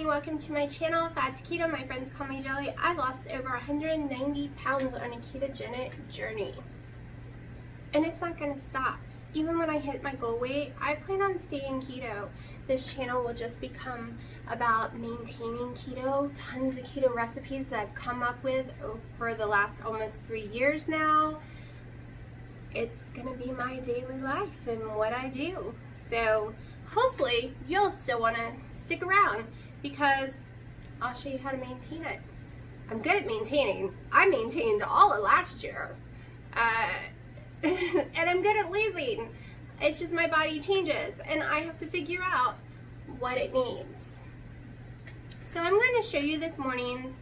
welcome to my channel, Fat to Keto. My friends call me Jelly. I lost over 190 pounds on a ketogenic journey. And it's not going to stop. Even when I hit my goal weight, I plan on staying keto. This channel will just become about maintaining keto, tons of keto recipes that I've come up with over the last almost 3 years now. It's going to be my daily life and what I do. So hopefully you'll still want to stick around because I'll show you how to maintain it. I'm good at maintaining. I maintained all of last year. And I'm good at losing. It's just my body changes and I have to figure out what it needs. So I'm going to show you this morning's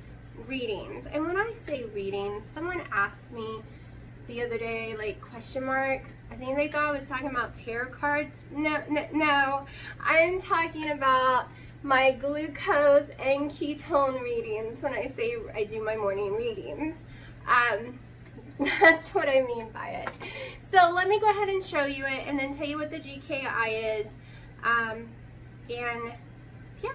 readings. And when I say readings, someone asked me the other day, like, question mark, I think they thought I was talking about tarot cards. No, I'm talking about my glucose and ketone readings when I say I do my morning readings. That's what I mean by it. So let me go ahead and show you it and then tell you what the GKI is. And yeah.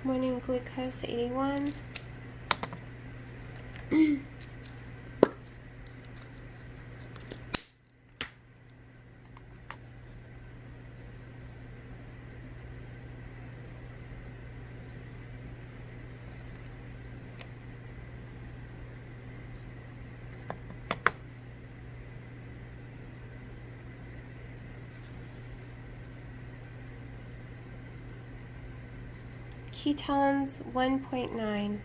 Morning glucose 81. Ketones 1.9.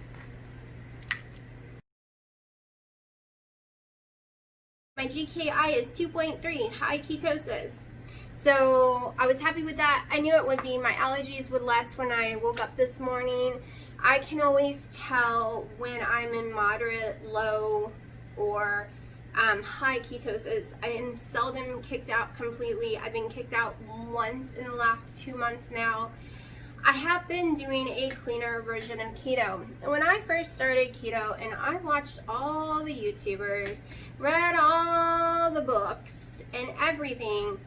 My GKI is 2.3, high ketosis. So I was happy with that. I knew it would be. My allergies would less when I woke up this morning. I can always tell when I'm in moderate, low, or high ketosis. I am seldom kicked out completely. I've been kicked out once in the last 2 months now. I have been doing a cleaner version of keto. And when I first started keto and I watched all the YouTubers, read all the books and everything,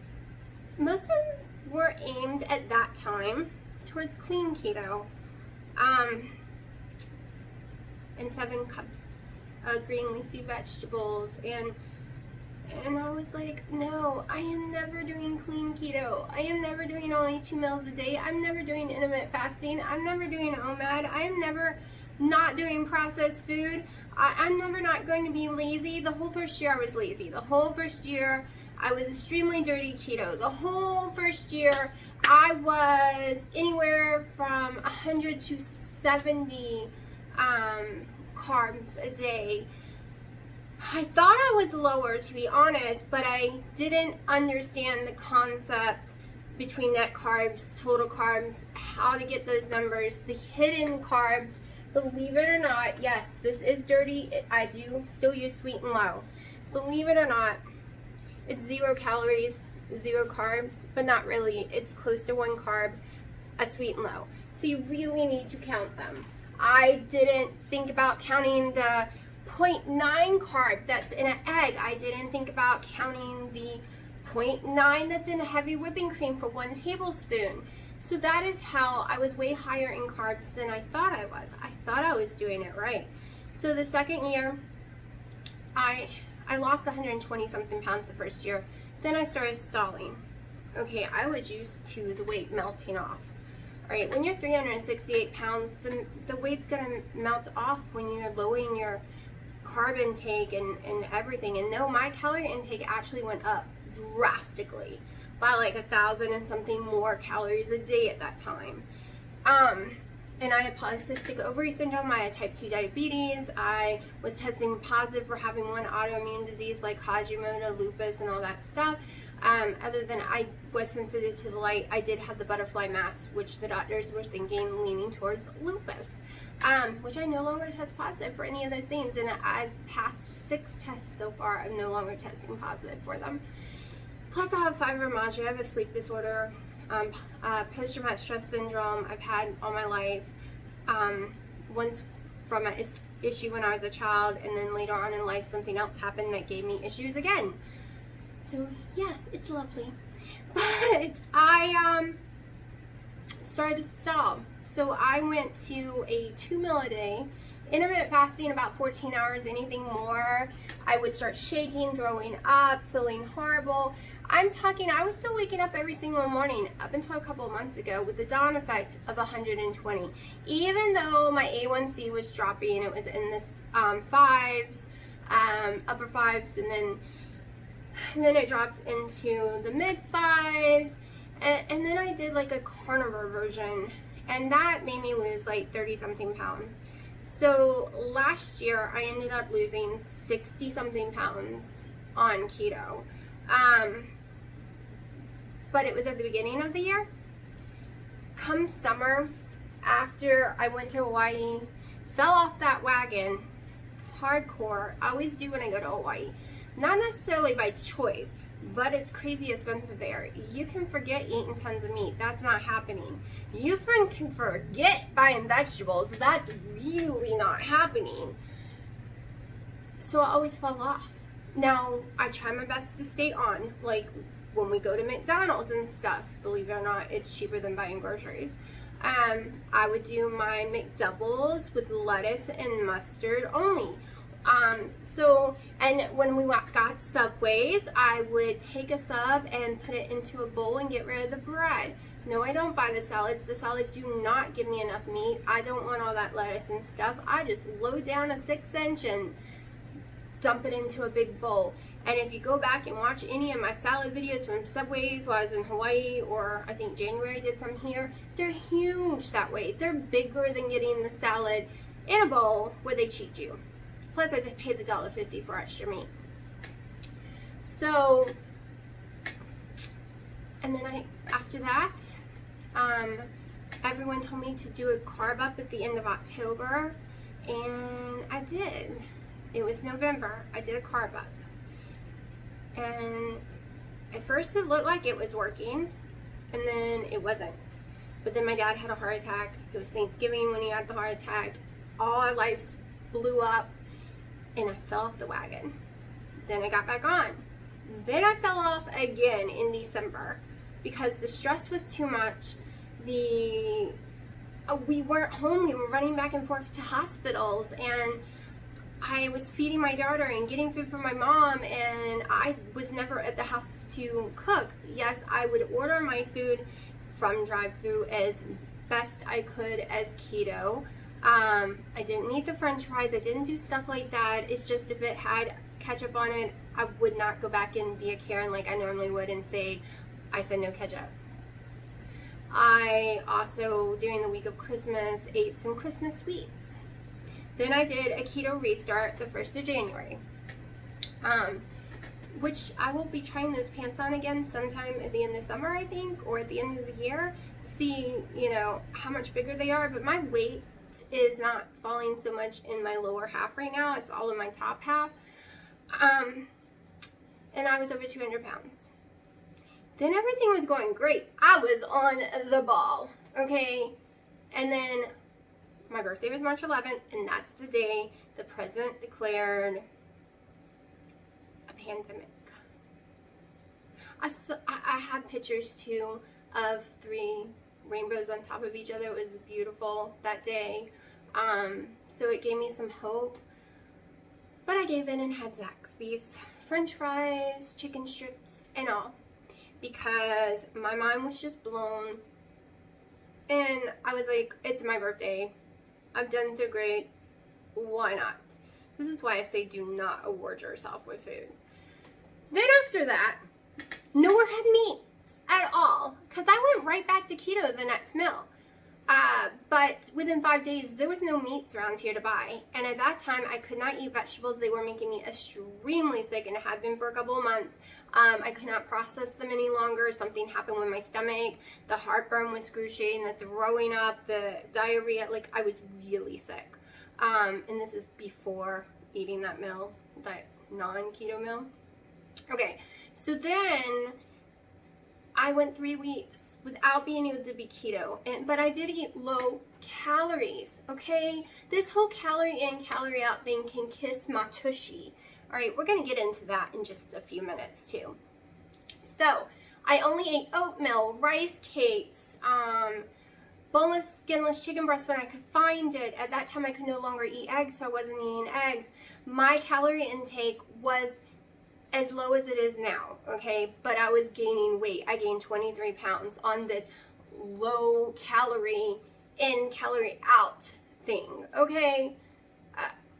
most of them were aimed at that time towards clean keto. And 7 cups of green leafy vegetables and I was like, no, I am never doing clean keto. I am never doing only 2 meals a day. I'm never doing intermittent fasting. I'm never doing OMAD. I am never not doing processed food. I'm never not going to be lazy. The whole first year I was lazy. The whole first year I was extremely dirty keto. The whole first year I was anywhere from 100 to 70 carbs a day. I thought I was lower, to be honest, but I didn't understand the concept between net carbs, total carbs, how to get those numbers, the hidden carbs. Believe it or not, yes, this is dirty. I do still use sweet and low. Believe it or not, it's 0 calories, 0 carbs, but not really. It's close to 1 carb, a sweet and low. So you really need to count them. I didn't think about counting the 0.9 carb that's in an egg. I didn't think about counting the 0.9 that's in a heavy whipping cream for 1 tablespoon. So that is how I was way higher in carbs than I thought I was. I thought I was doing it right. So the second year, I lost 120 something pounds the first year. Then I started stalling. Okay, I was used to the weight melting off. All right, when you're 368 pounds, the weight's gonna melt off when you're lowering your carb intake and everything. And no, my calorie intake actually went up drastically by like 1,000 and something more calories a day at that time. And I had polycystic ovary syndrome. I had type 2 diabetes. I was testing positive for having 1 autoimmune disease like Hashimoto, lupus, and all that stuff. Other than I was sensitive to the light, I did have the butterfly mass, which the doctors were thinking leaning towards lupus, which I no longer test positive for any of those things. And I've passed 6 tests so far. I'm no longer testing positive for them. Plus I have fibromyalgia. I have a sleep disorder. Post-traumatic stress syndrome I've had all my life. Once from an issue when I was a child, and then later on in life something else happened that gave me issues again. So yeah, it's lovely. But I started to stall. So I went to a 2 meal a day, intermittent fasting about 14 hours, anything more, I would start shaking, throwing up, feeling horrible. I'm talking, I was still waking up every single morning up until a couple of months ago with the dawn effect of 120. Even though my A1C was dropping, it was in this fives, upper fives, and then it dropped into the mid fives, and then I did like a carnivore version, and that made me lose like 30 something pounds. So last year I ended up losing 60 something pounds on keto. But it was at the beginning of the year. Come summer, after I went to Hawaii, fell off that wagon hardcore. I always do when I go to Hawaii. Not necessarily by choice, but it's crazy expensive there. You can forget eating tons of meat. That's not happening. You can forget buying vegetables. That's really not happening. So I always fall off. Now, I try my best to stay on. Like, when we go to McDonald's and stuff, believe it or not, it's cheaper than buying groceries. I would do my McDoubles with lettuce and mustard only. And when we got Subways, I would take a sub and put it into a bowl and get rid of the bread. No, I don't buy the salads. The salads do not give me enough meat. I don't want all that lettuce and stuff. I just load down a 6-inch and dump it into a big bowl. And if you go back and watch any of my salad videos from Subways while I was in Hawaii, or I think January I did some here, they're huge that way. They're bigger than getting the salad in a bowl where they cheat you. Plus, I did pay the $1.50 for extra meat. So, and then after that, everyone told me to do a carb up at the end of October, and I did. It was November. I did a carb up. And at first it looked like it was working, and then it wasn't. But then my dad had a heart attack. It was Thanksgiving when he had the heart attack. All our lives blew up. And I fell off the wagon. Then I got back on. Then I fell off again in December because the stress was too much. We weren't home. We were running back and forth to hospitals, and I was feeding my daughter and getting food for my mom, and I was never at the house to cook. Yes, I would order my food from drive-thru as best I could as keto. I didn't eat the french fries. I didn't do stuff like that. It's just if it had ketchup on it, I would not go back and be a Karen like I normally would and say, I said no ketchup. I also, during the week of Christmas, ate some Christmas sweets. Then I did a keto restart the 1st of January, which I will be trying those pants on again sometime at the end of summer, I think, or at the end of the year, to see, how much bigger they are. But my weight is not falling so much in my lower half right now. It's all in my top half. And I was over 200 pounds. Then everything was going great. I was on the ball, okay? And then my birthday was March 11th, and that's the day the president declared a pandemic. I had pictures too of 3 rainbows on top of each other. It was beautiful that day. So it gave me some hope. But I gave in and had Zaxby's, french fries, chicken strips, and all. Because my mind was just blown. And I was like, it's my birthday. I've done so great. Why not? This is why I say do not award yourself with food. Then after that, no more had meat at all, because I went right back to keto the next meal. But within 5 days, there was no meats around here to buy. And at that time, I could not eat vegetables. They were making me extremely sick, and it had been for a couple of months. I could not process them any longer. Something happened with my stomach. The heartburn was excruciating, the throwing up, the diarrhea. Like, I was really sick. And this is before eating that meal, that non-keto meal. Okay, so then I went 3 weeks without being able to be keto, but I did eat low calories, okay? This whole calorie in, calorie out thing can kiss my tushy. All right, we're gonna get into that in just a few minutes too. So, I only ate oatmeal, rice cakes, boneless, skinless chicken breast when I could find it. At that time, I could no longer eat eggs, so I wasn't eating eggs. My calorie intake was as low as it is now, okay? But I was gaining weight. I gained 23 pounds on this low calorie in, calorie out thing, okay?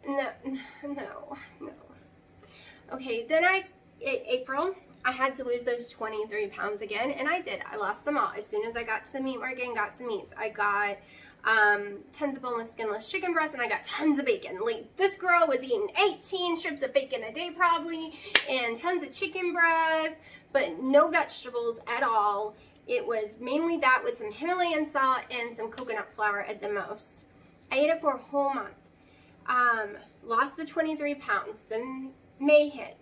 No. Okay, then April, I had to lose those 23 pounds again, and I did. I lost them all. As soon as I got to the meat market and got some meats, I got tons of boneless, skinless chicken breast, and I got tons of bacon. Like, this girl was eating 18 strips of bacon a day probably, and tons of chicken breast, but no vegetables at all. It was mainly that with some Himalayan salt and some coconut flour at the most. I ate it for a whole month. Lost the 23 pounds. Then May hit.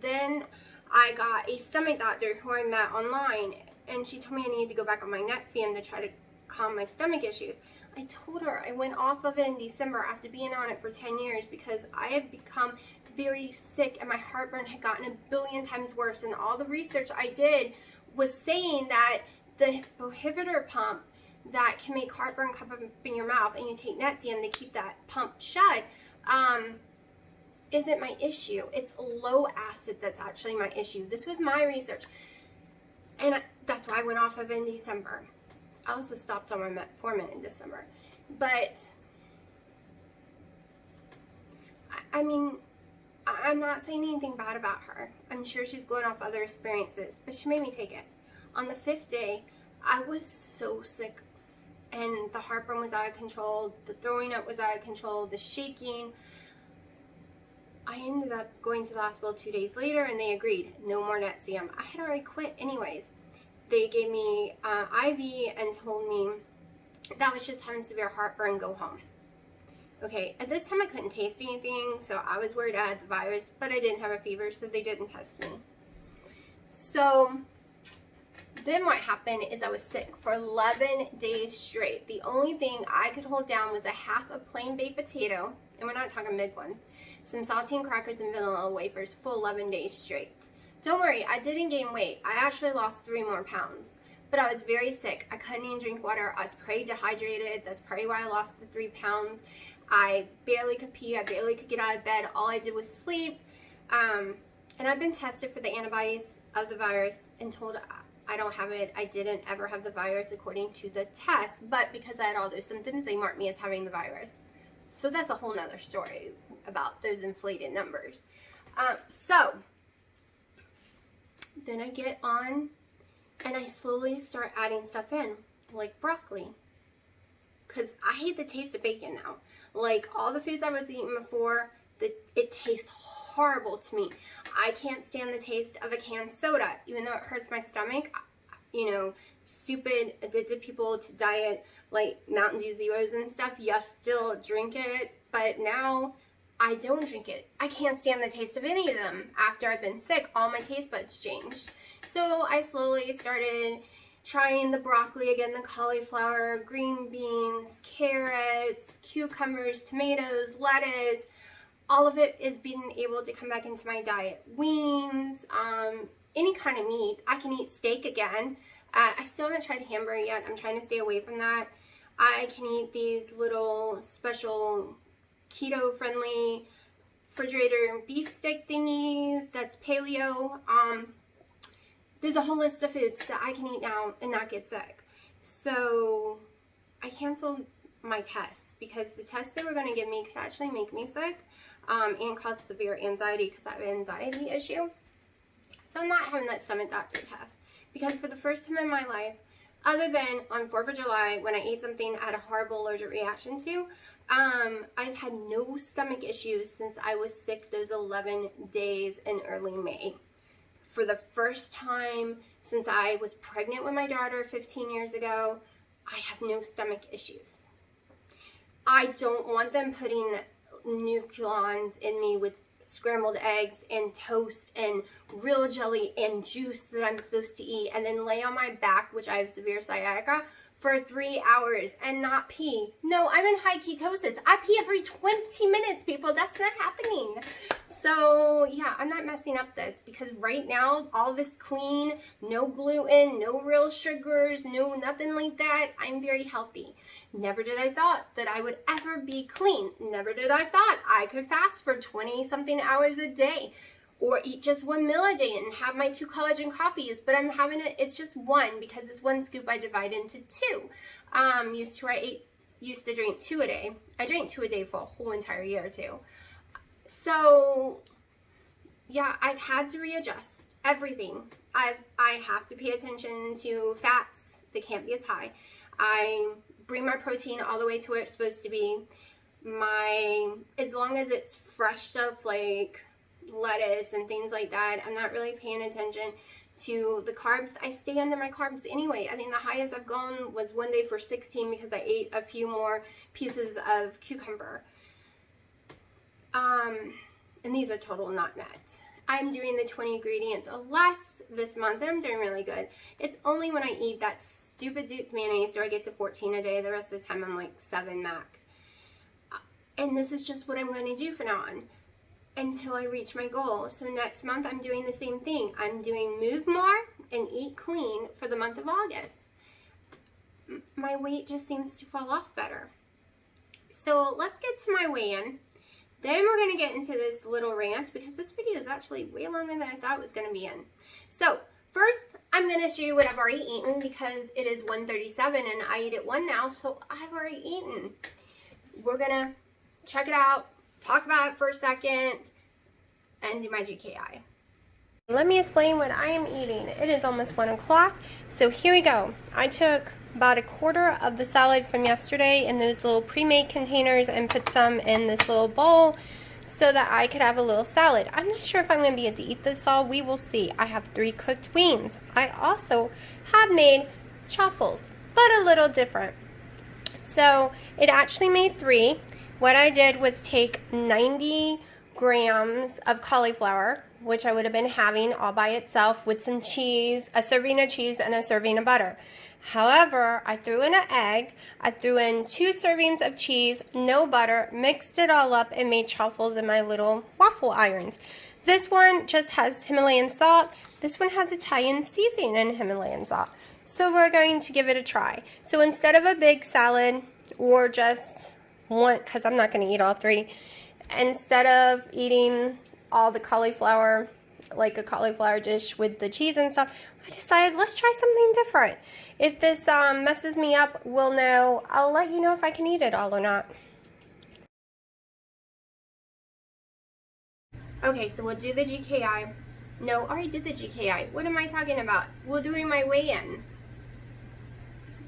Then I got a stomach doctor who I met online, and she told me I needed to go back on my Nexium to try to calm my stomach issues. I told her I went off of it in December after being on it for 10 years because I had become very sick and my heartburn had gotten a billion times worse, and all the research I did was saying that the prohibitor pump that can make heartburn come up in your mouth, and you take Nexium to keep that pump shut, isn't my issue. It's low acid that's actually my issue. This was my research, and that's why I went off of it in December. I also stopped on my metformin in December. But, I mean, I'm not saying anything bad about her. I'm sure she's going off other experiences, but she made me take it. On the 5th day, I was so sick, and the heartburn was out of control, the throwing up was out of control, the shaking. I ended up going to the hospital 2 days later, and they agreed, no more Nexium. I had already quit anyways. They gave me IV and told me that was just having severe heartburn, go home. Okay, at this time I couldn't taste anything, so I was worried I had the virus, but I didn't have a fever, so they didn't test me. So then what happened is I was sick for 11 days straight. The only thing I could hold down was a half a plain baked potato, and we're not talking big ones, some saltine crackers and vanilla wafers for 11 days straight. Don't worry, I didn't gain weight. I actually lost 3 more pounds. But I was very sick. I couldn't even drink water. I was pretty dehydrated. That's probably why I lost the 3 pounds. I barely could pee. I barely could get out of bed. All I did was sleep. And I've been tested for the antibodies of the virus and told I don't have it. I didn't ever have the virus according to the test. But because I had all those symptoms, they marked me as having the virus. So that's a whole nother story about those inflated numbers. So then I get on and I slowly start adding stuff in, like broccoli. Because I hate the taste of bacon now. Like all the foods I was eating before, it tastes horrible to me. I can't stand the taste of a canned soda, even though it hurts my stomach. You know, stupid addicted people to diet like Mountain Dew Zeros and stuff, yes, still drink it, but now I don't drink it. I can't stand the taste of any of them. After I've been sick, all my taste buds changed. So I slowly started trying the broccoli again, the cauliflower, green beans, carrots, cucumbers, tomatoes, lettuce. All of it is being able to come back into my diet. Wings, any kind of meat. I can eat steak again. I still haven't tried hamburger yet. I'm trying to stay away from that. I can eat these little special keto friendly refrigerator beef stick thingies that's paleo. There's a whole list of foods that I can eat now and not get sick. So I canceled my test because the test they were going to give me could actually make me sick and cause severe anxiety because I have an anxiety issue. So I'm not having that stomach doctor test because for the first time in my life, other than on 4th of July when I ate something I had a horrible allergic reaction to, I've had no stomach issues since I was sick those 11 days in early May. For the first time since I was pregnant with my daughter 15 years ago, I have no stomach issues. I don't want them putting nucleons in me with scrambled eggs and toast and real jelly and juice that I'm supposed to eat and then lay on my back, which I have severe sciatica, for 3 hours and not pee. No, I'm in high ketosis. I pee every 20 minutes, people. That's not happening. So yeah, I'm not messing up this, because right now, all this clean, no gluten, no real sugars, no nothing like that. I'm very healthy. Never did I thought that I would ever be clean. Never did I thought I could fast for 20 something hours a day, or eat just one meal a day and have my 2 collagen coffees, but I'm having it, it's just one, because it's 1 scoop I divide into 2. Used to drink 2 a day. I drank 2 a day for a whole entire year or 2. So yeah, I've had to readjust everything. I have to pay attention to fats. They can't be as high. I bring my protein all the way to where it's supposed to be. As long as it's fresh stuff like lettuce and things like that, I'm not really paying attention to the carbs. I stay under my carbs anyway. I think the highest I've gone was one day for 16 because I ate a few more pieces of cucumber. And these are total not net. I'm doing the 20 ingredients or less this month, and I'm doing really good. It's only when I eat that stupid Duke's mayonnaise where I get to 14 a day. The rest of the time I'm like 7 max. And this is just what I'm going to do from now on until I reach my goal. So next month I'm doing the same thing. I'm doing move more and eat clean for the month of August. My weight just seems to fall off better. So let's get to my weigh-in. Then we're going to get into this little rant, because this video is actually way longer than I thought it was going to be in. So first, I'm going to show you what I've already eaten, because it is 1:37 and I eat at 1 now, so I've already eaten. We're going to check it out, talk about it for a second, and do my GKI. Let me explain what I am eating. It is almost 1 o'clock, so here we go. I took about a quarter of the salad from yesterday in those little pre-made containers and put some in this little bowl so that I could have a little salad. I'm not sure if I'm going to be able to eat this all. We will see. I have 3 cooked wings. I also have made chaffles, but a little different. So it actually made 3. What I did was take 90 grams of cauliflower, which I would have been having all by itself with some cheese, a serving of cheese, and a serving of butter. However, I threw in an egg, I threw in 2 servings of cheese, no butter, mixed it all up, and made truffles in my little waffle irons. This one just has Himalayan salt. This one has Italian seasoning and Himalayan salt. So we're going to give it a try. So instead of a big salad, or just one, because I'm not going to eat all 3, instead of eating all the cauliflower, like a cauliflower dish with the cheese and stuff, I decided let's try something different. If this messes me up, we'll know. I'll let you know if I can eat it all or not. Okay, so we'll do the GKI. No, I already did the GKI. What am I talking about? We're doing my weigh-in.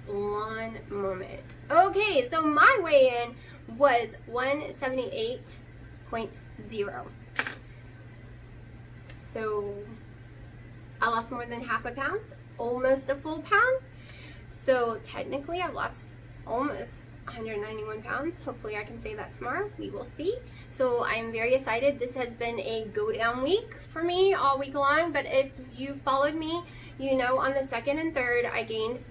One moment. Okay, so my weigh-in was 178.0. So I lost more than half a pound, almost a full pound. So technically I've lost almost 191 pounds. Hopefully I can say that tomorrow. We will see. So I'm very excited. This has been a go down week for me all week long. But if you followed me, you know on the 2nd and 3rd I gained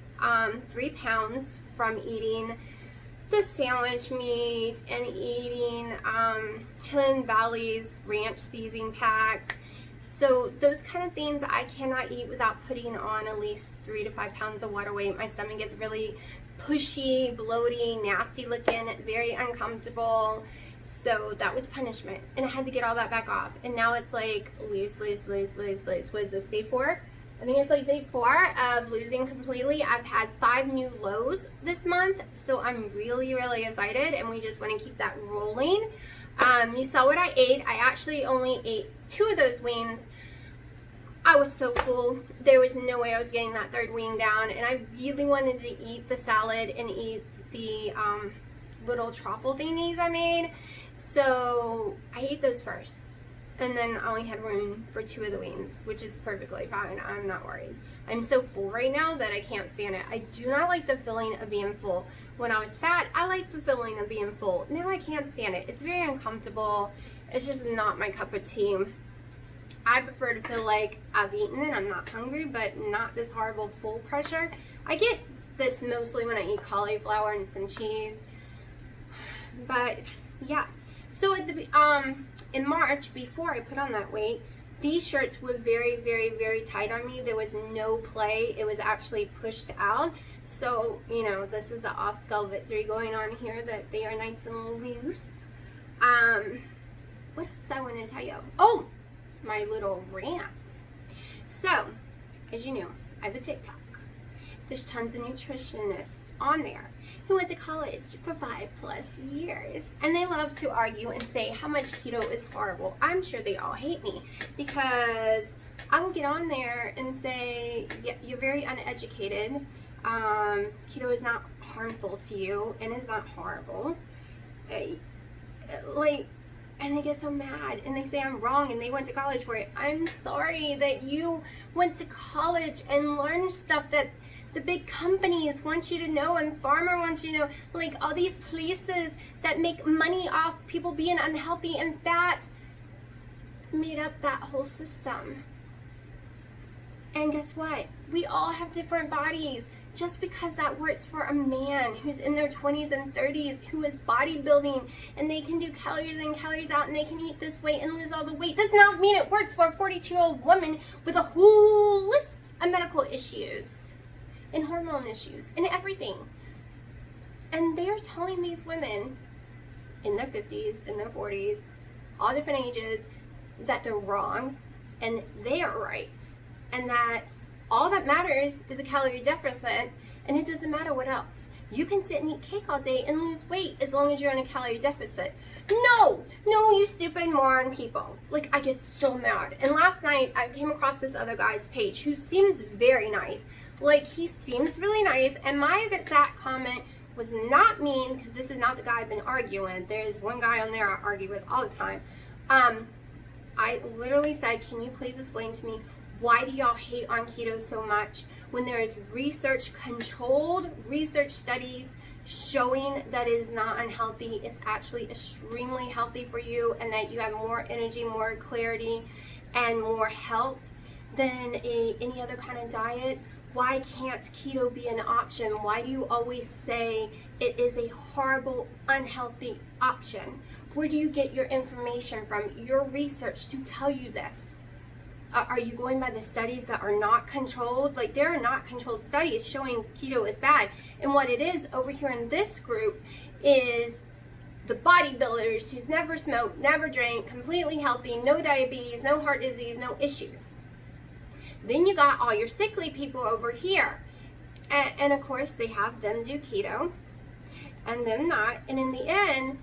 3 pounds from eating the sandwich meat and eating Hidden Valley's ranch seasoning packs. So those kind of things I cannot eat without putting on at least 3 to 5 pounds of water weight. My stomach gets really pushy, bloaty, nasty looking, very uncomfortable. So that was punishment. And I had to get all that back off. And now it's like lose. What is this, day 4? I think it's like day 4 of losing completely. I've had 5 new lows this month. So I'm really, really excited. And we just want to keep that rolling. You saw what I ate. I actually only ate 2 of those wings. I was so full. There was no way I was getting that 3rd wing down, and I really wanted to eat the salad and eat the little truffle thingies I made. So I ate those first, and then I only had room for 2 of the wings, which is perfectly fine. I'm not worried. I'm so full right now that I can't stand it. I do not like the feeling of being full. When I was fat, I liked the feeling of being full. Now I can't stand it. It's very uncomfortable. It's just not my cup of tea. I prefer to feel like I've eaten and I'm not hungry, but not this horrible full pressure. I get this mostly when I eat cauliflower and some cheese. But yeah, so at the in March, before I put on that weight, these shirts were very, very, very tight on me. There was no play. It was actually pushed out. So, you know, this is the off-skull victory going on here, that they are nice and loose. What else I want to tell you? Oh, my little rant. So, as you know, I have a TikTok. There's tons of nutritionists on there who went to college for 5+ years, and they love to argue and say how much keto is horrible. I'm sure they all hate me because I will get on there and say, yeah, you're very uneducated. Keto is not harmful to you and is not horrible. And they get so mad and they say I'm wrong and they went to college for it. I'm sorry that you went to college and learned stuff that the big companies want you to know and Pharma wants you to know. Like all these places that make money off people being unhealthy and fat made up that whole system. And guess what? We all have different bodies. Just because that works for a man who's in their 20s and 30s, who is bodybuilding, and they can do calories in, calories out, and they can eat this way and lose all the weight, does not mean it works for a 42-year-old woman with a whole list of medical issues and hormone issues and everything. And they're telling these women in their 50s, in their 40s, all different ages, that they're wrong and they are right. And that all that matters is a calorie deficit, and it doesn't matter what else. You can sit and eat cake all day and lose weight as long as you're in a calorie deficit. No, you stupid moron people. Like, I get so mad. And last night, I came across this other guy's page who seems very nice. Like, he seems really nice, and my exact comment was not mean, because this is not the guy I've been arguing. There's one guy on there I argue with all the time. I literally said, can you please explain to me, why do y'all hate on keto so much when there is controlled research studies showing that it is not unhealthy? It's actually extremely healthy for you, and that you have more energy, more clarity, and more health than any other kind of diet. Why can't keto be an option? Why do you always say it is a horrible, unhealthy option? Where do you get your information from, your research to tell you this? Are you going by the studies that are not controlled? Like, there are not controlled studies showing keto is bad. And what it is over here in this group is the bodybuilders who's never smoked, never drank, completely healthy, no diabetes, no heart disease, no issues. Then you got all your sickly people over here. And of course, they have them do keto and them not. And in the end,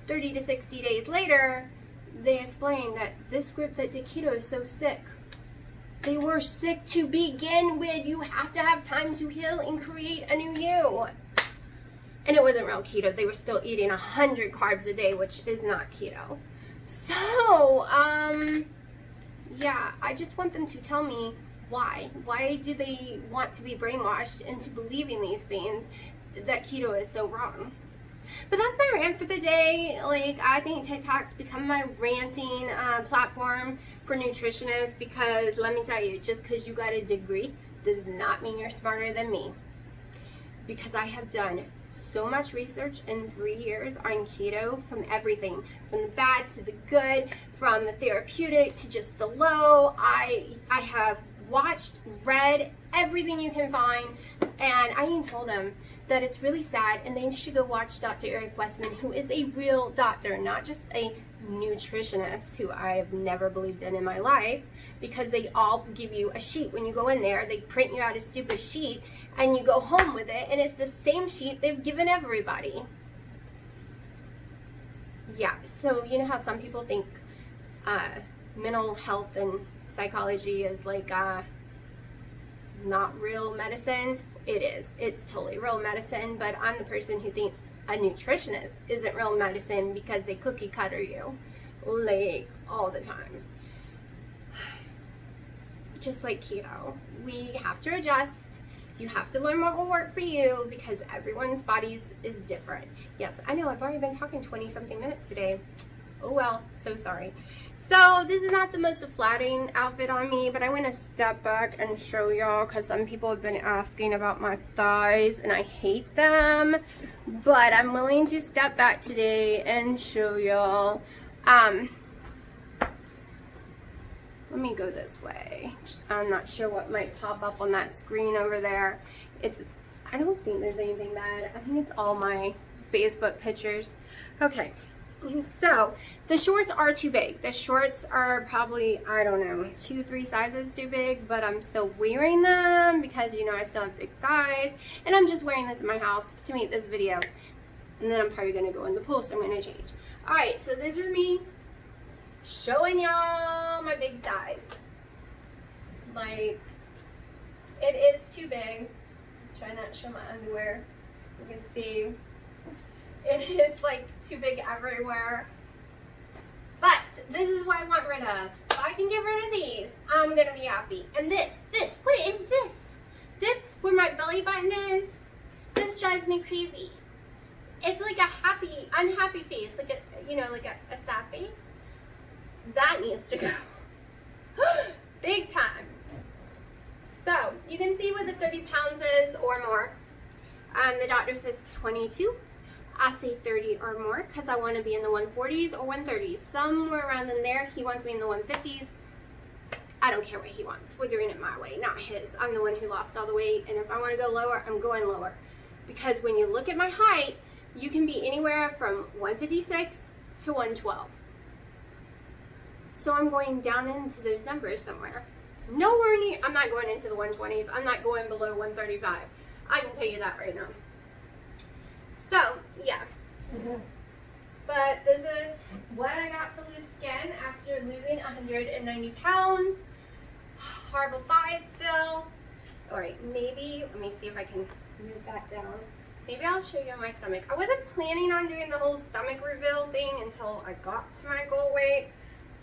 30 to 60 days later, they explain that this group that did keto is so sick. They were sick to begin with. You have to have time to heal and create a new you. And it wasn't real keto. They were still eating 100 carbs a day, which is not keto. So, yeah, I just want them to tell me why. Why do they want to be brainwashed into believing these things, that keto is so wrong? But that's my rant for the day. Like, I think TikTok's become my ranting platform for nutritionists, because let me tell you, just because you got a degree does not mean you're smarter than me. Because I have done so much research in 3 years on keto, from everything, from the bad to the good, from the therapeutic to just the low. I have watched, read everything you can find, and I even told them that it's really sad and they should go watch Dr. Eric Westman, who is a real doctor, not just a nutritionist, who I have never believed in my life, because they all give you a sheet when you go in there. They print you out a stupid sheet and you go home with it, and it's the same sheet they've given everybody. Yeah, so you know how some people think mental health and psychology is like not real medicine? It is. It's totally real medicine, but I'm the person who thinks a nutritionist isn't real medicine because they cookie cutter you like all the time. Just like keto, we have to adjust. You have to learn what will work for you, because everyone's bodies is different. Yes, I know I've already been talking 20 something minutes today. Oh well, so sorry. So this is not the most flattering outfit on me, but I want to step back and show y'all because some people have been asking about my thighs and I hate them. But I'm willing to step back today and show y'all. Let me go this way. I'm not sure what might pop up on that screen over there. I don't think there's anything bad. I think it's all my Facebook pictures. Okay. So the shorts are too big. The shorts are probably, I don't know, 2-3 sizes too big, but I'm still wearing them because, you know, I still have big thighs, and I'm just wearing this in my house to make this video, and then I'm probably going to go in the pool, so I'm going to change. Alright, so this is me showing y'all my big thighs. Like, it is too big. Try not to show my underwear. You can see it is like too big everywhere. But this is what I want rid of. If I can get rid of these, I'm gonna be happy. And this, what is this? This, where my belly button is, this drives me crazy. It's like a happy, unhappy face, like a, you know, like a sad face. That needs to go. Big time. So, you can see what the 30 pounds is or more. The doctor says 22. I say 30 or more because I want to be in the 140s or 130s. Somewhere around in there. He wants me in the 150s. I don't care what he wants. We're doing it my way, not his. I'm the one who lost all the weight, and if I want to go lower, I'm going lower. Because when you look at my height, you can be anywhere from 156 to 112. So I'm going down into those numbers somewhere. Nowhere near, I'm not going into the 120s. I'm not going below 135. I can tell you that right now. So, yeah. But this is what I got for loose skin after losing 190 pounds. Horrible thighs still. Alright, maybe, let me see if I can move that down. Maybe I'll show you my stomach. I wasn't planning on doing the whole stomach reveal thing until I got to my goal weight.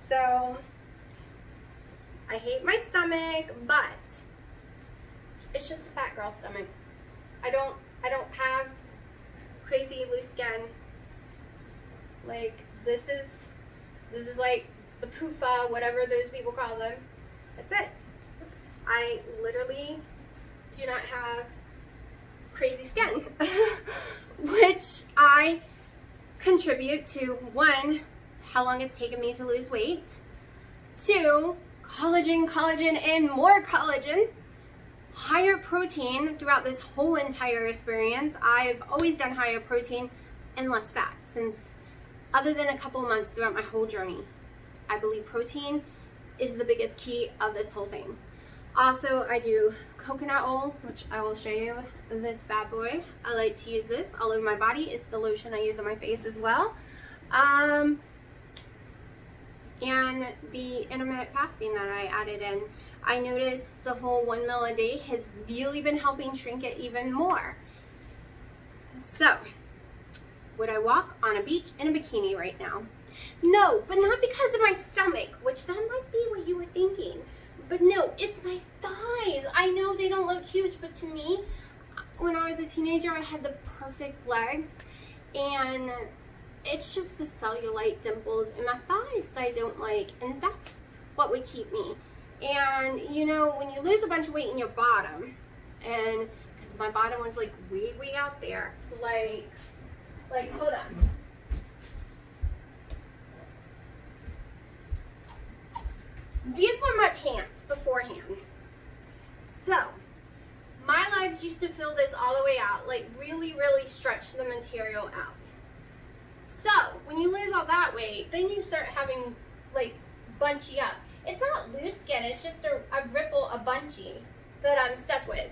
So, I hate my stomach, but it's just a fat girl stomach. I don't have crazy loose skin. Like, this is like the PUFA, whatever those people call them. That's it. I literally do not have crazy skin, which I contribute to, 1, how long it's taken me to lose weight, 2, collagen, and more collagen, higher protein throughout this whole entire experience. I've always done higher protein and less fat since, other than a couple months throughout my whole journey. I believe protein is the biggest key of this whole thing. Also, I do coconut oil, which I will show you this bad boy. I like to use this all over my body. It's the lotion I use on my face as well. And the intermittent fasting that I added in. I noticed the whole 1 meal a day has really been helping shrink it even more. So, would I walk on a beach in a bikini right now? No, but not because of my stomach, which that might be what you were thinking. But no, it's my thighs. I know they don't look huge, but to me, when I was a teenager, I had the perfect legs, and it's just the cellulite dimples in my thighs that I don't like, and that's what would keep me. And you know, when you lose a bunch of weight in your bottom, and because my bottom was like way out there, like hold on. These were my pants beforehand. So, my legs used to fill this all the way out, like really stretch the material out. So, when you lose all that weight, then you start having like bunchy up. It's not loose skin, it's just a ripple, a bunchy that I'm stuck with.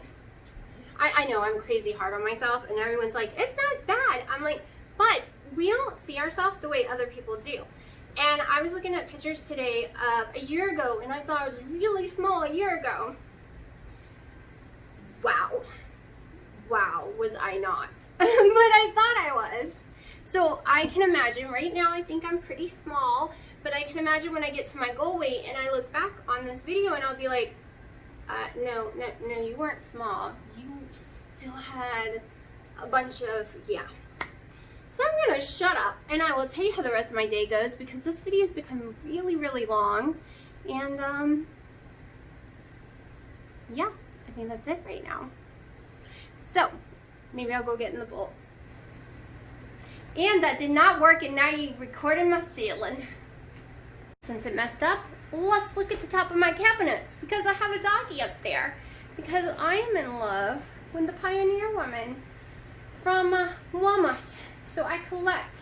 I know I'm crazy hard on myself, and everyone's like, it's not as bad. I'm like, but we don't see ourselves the way other people do. And I was looking at pictures today of a year ago, and I thought I was really small a year ago. Wow, was I not? But I thought I was. So I can imagine, right now I think I'm pretty small, but I can imagine when I get to my goal weight and I look back on this video and I'll be like, no, you weren't small. You still had a bunch of, yeah. So I'm gonna shut up and I will tell you how the rest of my day goes, because this video has become really, really long. And yeah, I think that's it right now. So maybe I'll go get in the bowl. And that did not work, and now you recorded my ceiling. Since it messed up, let's look at the top of my cabinets, because I have a doggy up there. Because I am in love with the Pioneer Woman from Walmart. So I collect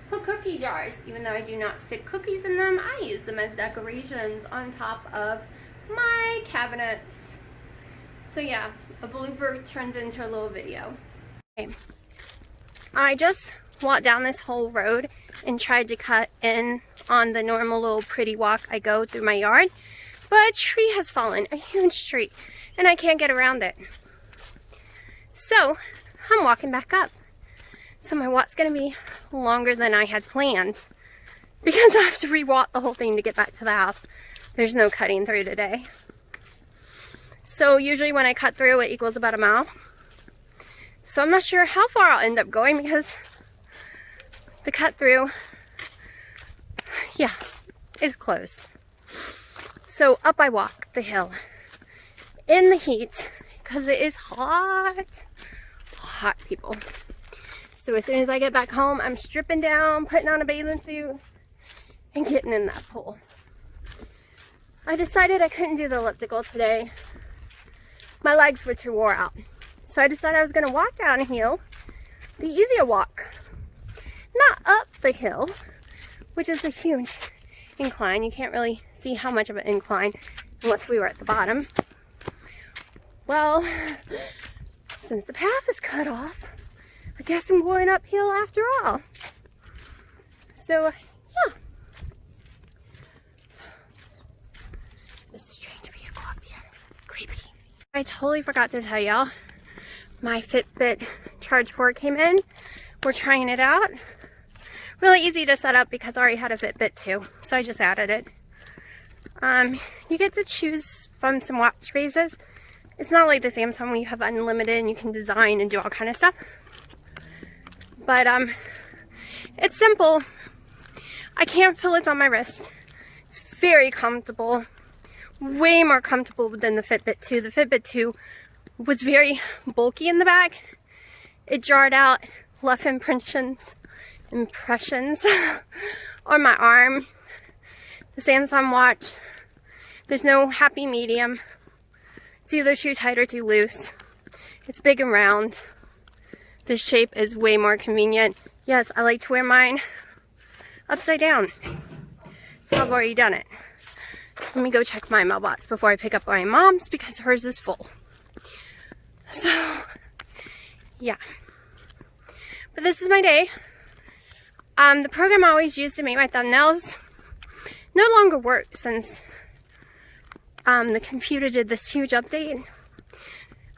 her cookie jars. Even though I do not stick cookies in them, I use them as decorations on top of my cabinets. So yeah, a blooper turns into a little video. Okay. I just walked down this whole road and tried to cut in on the normal little pretty walk I go through my yard, but a tree has fallen, a huge tree, and I can't get around it. So I'm walking back up. So my walk's gonna be longer than I had planned, because I have to re-walk the whole thing to get back to the house. There's no cutting through today. So usually when I cut through, it equals about a mile. So I'm not sure how far I'll end up going, because the cut through, yeah, is closed. So up I walk the hill in the heat, because it is hot, hot, people. So as soon as I get back home, I'm stripping down, putting on a bathing suit, and getting in that pool. I decided I couldn't do the elliptical today. My legs were too wore out. So I decided I was going to walk downhill, the easier walk. Not up the hill, which is a huge incline. You can't really see how much of an incline unless we were at the bottom. Well, since the path is cut off, I guess I'm going uphill after all. So, yeah. This is a strange vehicle up here. Creepy. I totally forgot to tell y'all, my Fitbit Charge 4 came in. We're trying it out. Really easy to set up because I already had a Fitbit too, so I just added it. You get to choose from some watch faces. It's not like the Samsung where you have unlimited and you can design and do all kind of stuff. But it's simple. I can't feel it's on my wrist. It's very comfortable. Way more comfortable than the Fitbit 2. The Fitbit 2 was very bulky in the back. It jarred out, left impressions on my arm. The Samsung watch, there's no happy medium. It's either too tight or too loose. It's big and round. The shape is way more convenient. Yes, I like to wear mine upside down. So I've already done it. Let me go check my mailbox before I pick up my mom's, because hers is full. So, yeah. But this is my day. The program I always use to make my thumbnails no longer works since the computer did this huge update.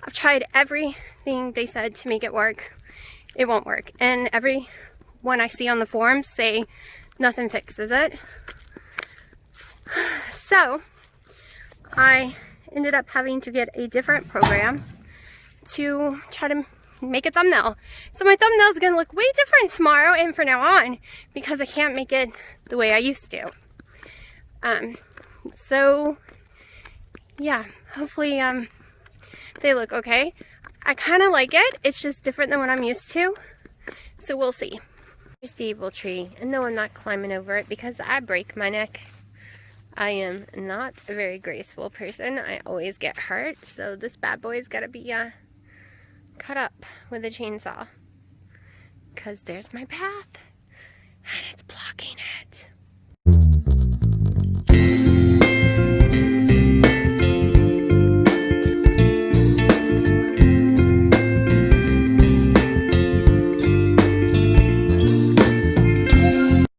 I've tried everything they said to make it work. It won't work. And everyone I see on the forums say nothing fixes it. So, I ended up having to get a different program to try to make a thumbnail. So my thumbnail is going to look way different tomorrow and from now on, because I can't make it the way I used to. So, yeah, hopefully they look okay. I kind of like it. It's just different than what I'm used to. So we'll see. Here's the evil tree. And no, I'm not climbing over it because I break my neck. I am not a very graceful person. I always get hurt. So this bad boy's got to be cut up with a chainsaw. Because there's my path. And it's blocking it.